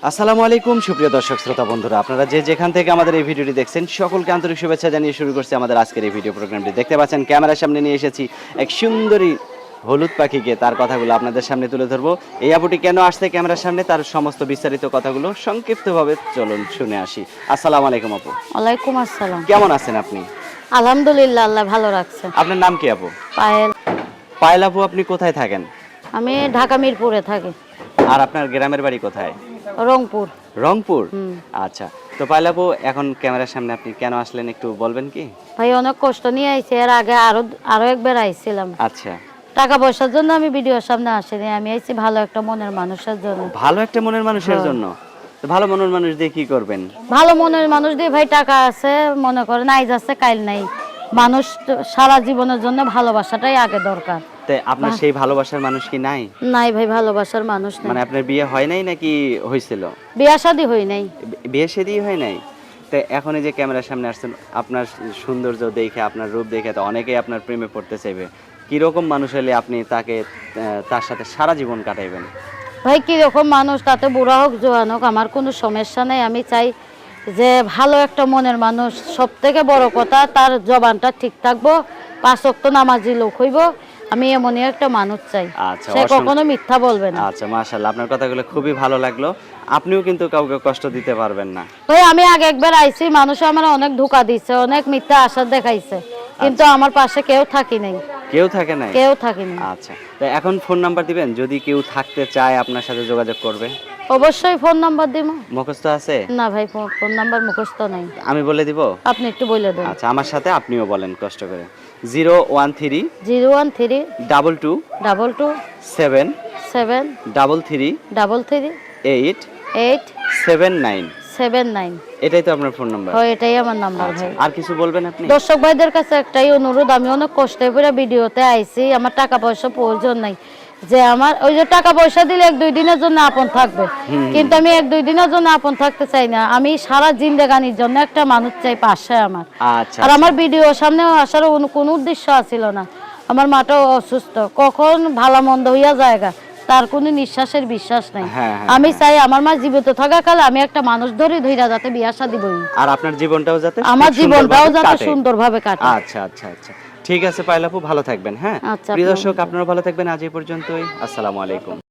আসসালামু আলাইকুম সুপ্রিয় দর্শক শ্রোতা বন্ধুরা, আপনারা যে যেখান থেকে আমাদের এই ভিডিওটি দেখছেন সকলকে আন্তরিক শুভেচ্ছা জানিয়ে শুরু করছি আমাদের আজকের এই ভিডিও প্রোগ্রামটি। দেখতে পাচ্ছেন ক্যামেরার সামনে নিয়ে এসেছি এক সুন্দরী হলুদ পাখিকে, তার কথাগুলো আপনাদের সামনে তুলে ধরবো। এই আপুটি কেন আসছে ক্যামেরার সামনে, তার সমস্ত বিস্তারিত কথাগুলো সংক্ষিপ্তভাবে চলুন শুনে আসি। আসসালামু আলাইকুম আপু। ওয়ালাইকুম আসসালাম। কেমন আছেন আপনি? আলহামদুলিল্লাহ, আল্লাহ ভালো রাখছে। আপনার নাম কি আপু? পায়েল। পায়েল আপু, আপনি কোথায় থাকেন? আমি ঢাকা মিরপুরে থাকি। আর আপনার গ্রামের বাড়ি কোথায়? রংপুর। রংপুর। হুম। আচ্ছা, তো পায়েল আপু এখন ক্যামেরার সামনে আপনি কেন আসলেন একটু বলবেন কি? ভাই অনেক কষ্ট নিয়ে আইছি, এর আগে আরো একবার আইছিলাম। আচ্ছা, টাকা পয়সার জন্য আমি ভিডিওর সামনে আসিনি, আমি আইছি ভালো একটা মনের মানুষের জন্য। ভালো একটা মনের মানুষের জন্য। তো ভালো মনের মানুষ দিয়ে কি করবেন? ভালো মনের মানুষ দিয়ে ভাই টাকা আছে, মনে করেন আইজ আছে কাইল নাই। মানুষ তো সারা জীবনের জন্য ভালোবাসাটাই আগে দরকার। তাই আপনার সেই ভালোবাসার মানুষ কি নাই? নাই ভাই, ভালোবাসার মানুষ নাই। মানে আপনার বিয়ে হয় নাই নাকি হয়েছিল? বিয়া শাদী হই নাই। বিয়ে শাদী হয় নাই। তো এখন এই যে ক্যামেরার সামনে আসছেন, আপনার সৌন্দর্য দেখে, আপনার রূপ দেখে তো অনেকেই আপনার প্রেমে পড়তে চাইবে। কিরকম মানুষ হলে আপনি তার সাথে সারা জীবন কাটাইবেন? ভাই কিরকম মানুষ, তাতে বুড়া হোক জোয়ান হোক আমার কোনো সমস্যা নেই। আমি চাই যে ভালো একটা মনের মানুষ, সব থেকে বড় কথা তার জবানটা ঠিক থাকবো, 5 ওয়াক্ত নামাজি লোক হইব। আমি এমনই একটা মানুষ চাই, আচ্ছা, সে কখনো মিথ্যা বলবে না। আচ্ছা, মাশাআল্লাহ, আপনার কথাগুলো খুবই ভালো লাগলো। আপনিও কিন্তু কাউকে কষ্ট দিতে পারবেন না। ভাই আমি আগে একবার আইছি, মানুষ আমার অনেক ধোঁকা দিচ্ছে, অনেক মিথ্যা আশা দেখাইছে, কিন্তু আমার পাশে কেউ থাকি নাই। কেউ থাকে নাই? কেউ থাকি নাই। আচ্ছা, তো এখন ফোন নাম্বার দিবেন, যদি কেউ থাকতে চায় আপনার সাথে যোগাযোগ করবে। অবশ্যই ফোন নাম্বার দিব। মুখস্থ আছে? না ভাই, ফোন নাম্বার মুখস্থ নাই। আমি বলে দিব? আপনি একটু বলে দেন। আচ্ছা, আমার সাথে আপনিও বলেন কষ্ট করে। 013 013 22 22 7 7 33 33 8 8 79। 79। এটাই তো আপনার ফোন নাম্বার? হয়, এটাই আমার নাম্বার ভাই। আর কিছু বলবেন আপনি? দর্শক ভাইদের কাছে একটাই অনুরোধ, আমি অনেক কষ্টে করে ভিডিওতে আইছি, আমার টাকা পয়সা প্রয়োজন নাই। যে আমার ওই যে টাকা পয়সা দিলে 1-2 দিনের জন্য আপন থাকবে, কিন্তু আমি 1-2 দিনের জন্য আপন থাকতে চাই না। আমি সারা জিন্দেগানির জন্য একটা মানুষ চাই পাশে আমার। আচ্ছা, আর আমার ভিডিওর সামনে আসার কোনো উদ্দেশ্য ছিল না। আমার মাটাও অসুস্থ, কখন ভালো মন্দ হইয়া জায়গা, তার কোনো নিঃশ্বাসের বিশ্বাস নাই। আমি চাই আমার মা জীবিত থাকাকালে আমি একটা মানুষ ধইরা যাতে বিয়া শাদী বই, আর আপনার জীবনটাও যাতে আমার জীবনটাও যাতে সুন্দরভাবে কাটে। আচ্ছা, আচ্ছা, আচ্ছা, ঠিক আছে পায়েল আপু, ভালো থাকবেন। হ্যাঁ, আচ্ছা, প্রিয় দর্শক, আপনারা ভালো থাকবেন। আজ এই পর্যন্তই। আসসালামু আলাইকুম।